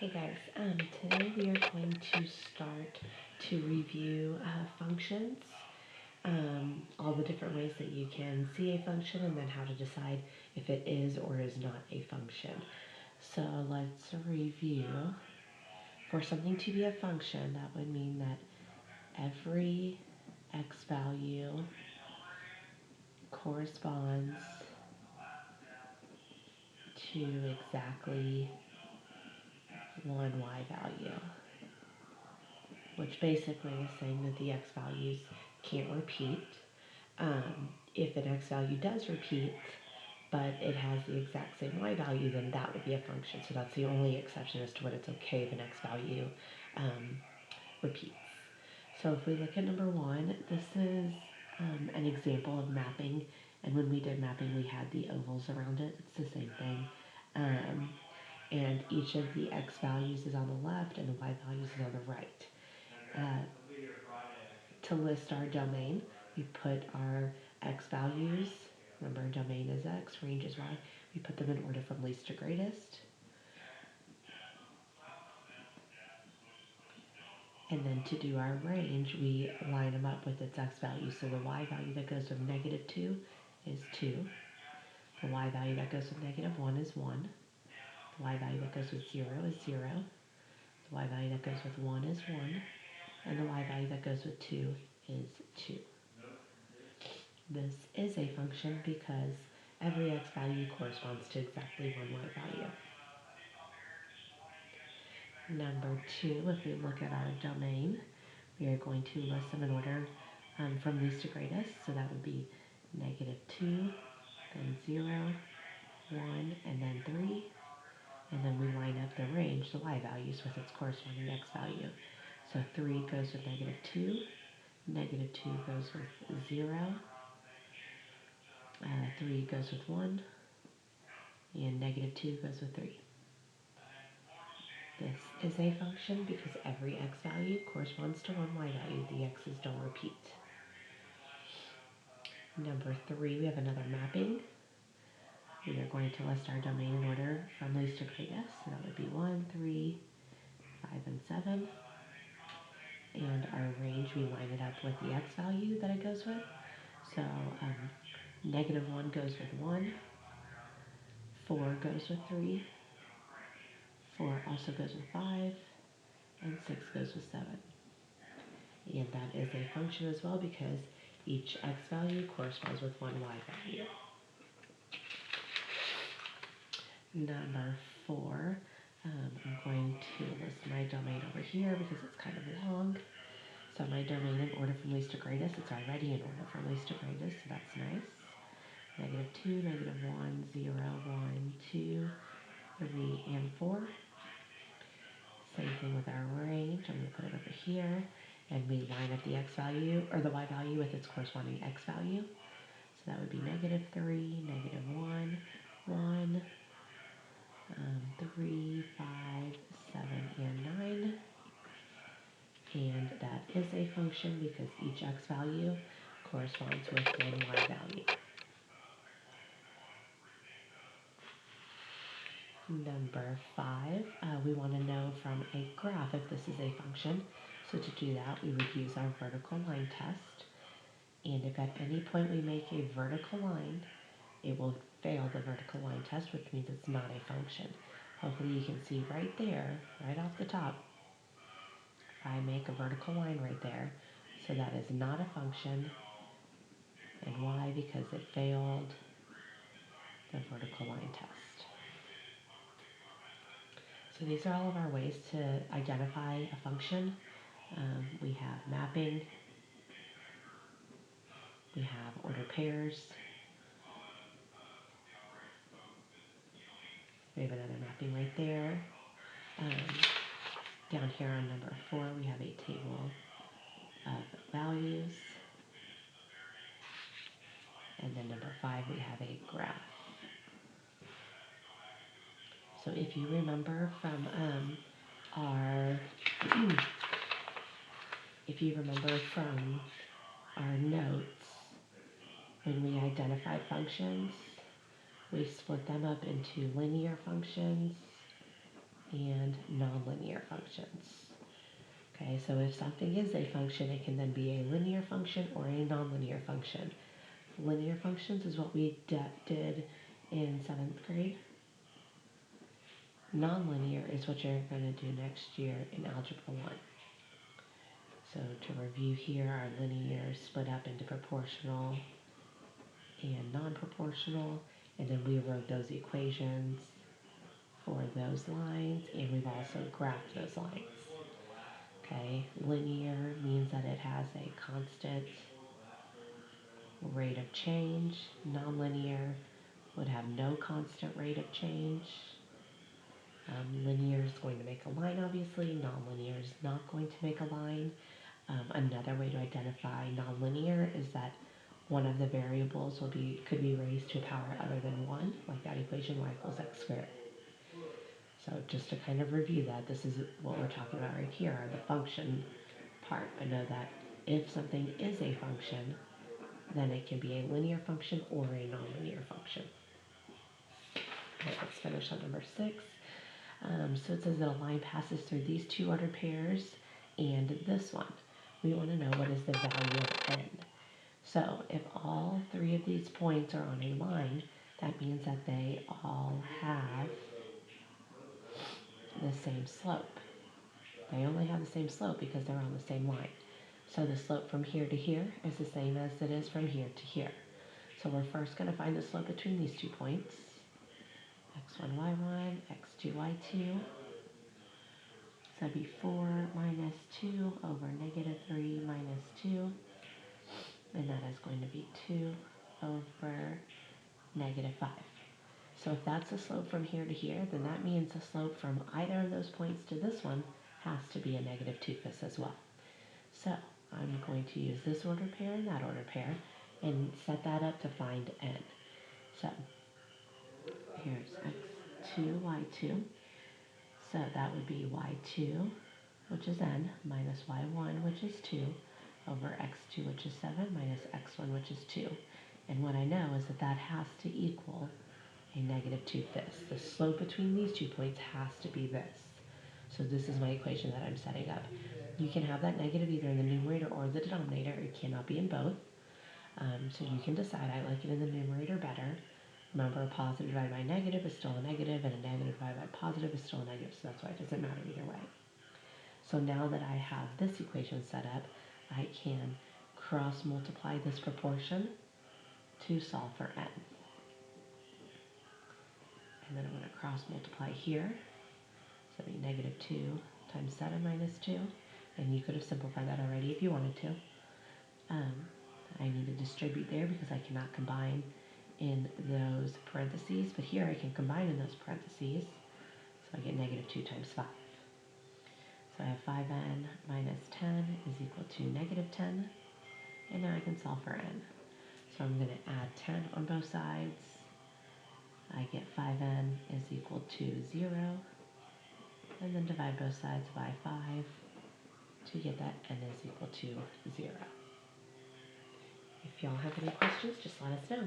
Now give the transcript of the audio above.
Hey guys, today we are going to start to review functions, all the different ways that you can see a function and then how to decide if it is or is not a function. So let's review. For something to be a function, that would mean that every x value corresponds to exactly one y value, which basically is saying that the x values can't repeat. If an x value does repeat, but it has the exact same y value, then that would be a function. So that's the only exception as to when it's okay if an x value repeats. So if we look at number one, this is an example of mapping. And when we did mapping, we had the ovals around it. It's the same thing. And each of the x values is on the left and the y values is on the right. To list our domain, we put our x values, remember domain is x, range is y, we put them in order from least to greatest. And then to do our range, we line them up with its x value. So the y value that goes with -2 is 2. The y value that goes with -1 is 1. The y value that goes with 0 is 0. The y value that goes with 1 is 1. And the y value that goes with 2 is 2. This is a function because every x value corresponds to exactly one y value. Number two, if we look at our domain, we are going to list them in order from least to greatest. So that would be -2, then 0, 1, and then 3. And then we line up the range, the y values, with its corresponding x value. So 3 goes with -2, -2 goes with 0, 3 goes with 1, and -2 goes with 3. This is a function because every x value corresponds to one y value. The x's don't repeat. Number 3, we have another mapping. We are going to list our domain in order from least to greatest. So that would be 1, 3, 5, and 7. And our range, we line it up with the x value that it goes with. So -1 goes with 1, 4 goes with 3, 4 also goes with 5, and 6 goes with 7. And that is a function as well because each x value corresponds with one y value. Number 4, I'm going to list my domain over here because it's kind of long. So my domain in order from least to greatest, it's already in order from least to greatest, so that's nice. -2, -1, 0, 1, 2, 3, and 4. Same thing with our range. I'm going to put it over here. And we line up the x value, or the y value, with its corresponding x value. So that would be -3, -1, 1, 3, 5, 7, and 9. And that is a function because each x value corresponds with one y value. Number 5, we want to know from a graph if this is a function. So to do that, we would use our vertical line test. And if at any point we make a vertical line, it will fail the vertical line test, which means it's not a function. Hopefully you can see right there, right off the top, I make a vertical line right there. So that is not a function. And why? Because it failed the vertical line test. So these are all of our ways to identify a function. We have mapping, we have ordered pairs, we have another mapping right there. Down here on number 4, we have a table of values. And then number 5, we have a graph. So if you remember from our notes, when we identified functions, we split them up into linear functions and nonlinear functions. Okay, so if something is a function, it can then be a linear function or a nonlinear function. Linear functions is what we did in 7th grade. Nonlinear is what you're going to do next year in Algebra 1. So to review here, our linear is split up into proportional and non-proportional, and then we wrote those equations for those lines, and we've also graphed those lines. Okay, linear means that it has a constant rate of change. Nonlinear would have no constant rate of change. Linear is going to make a line, obviously. Nonlinear is not going to make a line. Another way to identify nonlinear is that one of the variables could be raised to a power other than 1, like that equation y equals x squared. So just to kind of review that, this is what we're talking about right here, the function part. I know that if something is a function, then it can be a linear function or a nonlinear function. Okay, let's finish on number 6. So it says that a line passes through these two ordered pairs and this one. We want to know what is the value of n. So if all 3 of these points are on a line, that means that they all have the same slope. They only have the same slope because they're on the same line. So the slope from here to here is the same as it is from here to here. So we're first going to find the slope between these 2 points. x1, y1, x2, y2. So that'd be 4 minus 2 over negative 3 minus 2. And that is going to be 2 over negative 5. So if that's the slope from here to here, then that means the slope from either of those points to this one has to be a negative 2 as well. So I'm going to use this order pair and that order pair and set that up to find n. So here's x2, y2. So that would be y2, which is n, minus y1, which is 2, over x2, which is 7, minus x1, which is 2. And what I know is that that has to equal a negative 2 fifths. The slope between these 2 points has to be this. So this is my equation that I'm setting up. You can have that negative either in the numerator or the denominator. It cannot be in both. So you can decide. I like it in the numerator better. Remember, a positive divided by negative is still a negative, and a negative divided by positive is still a negative, so that's why it doesn't matter either way. So now that I have this equation set up, I can cross multiply this proportion to solve for n. And then I'm going to cross multiply here. So it'll be negative 2 times 7 minus 2. And you could have simplified that already if you wanted to. I need to distribute there because I cannot combine in those parentheses. But here I can combine in those parentheses. So I get negative 2 times 5. So I have 5n minus 10 is equal to negative 10. And now I can solve for n. So I'm going to add 10 on both sides. I get 5n is equal to 0. And then divide both sides by 5 to get that n is equal to 0. If y'all have any questions, just let us know.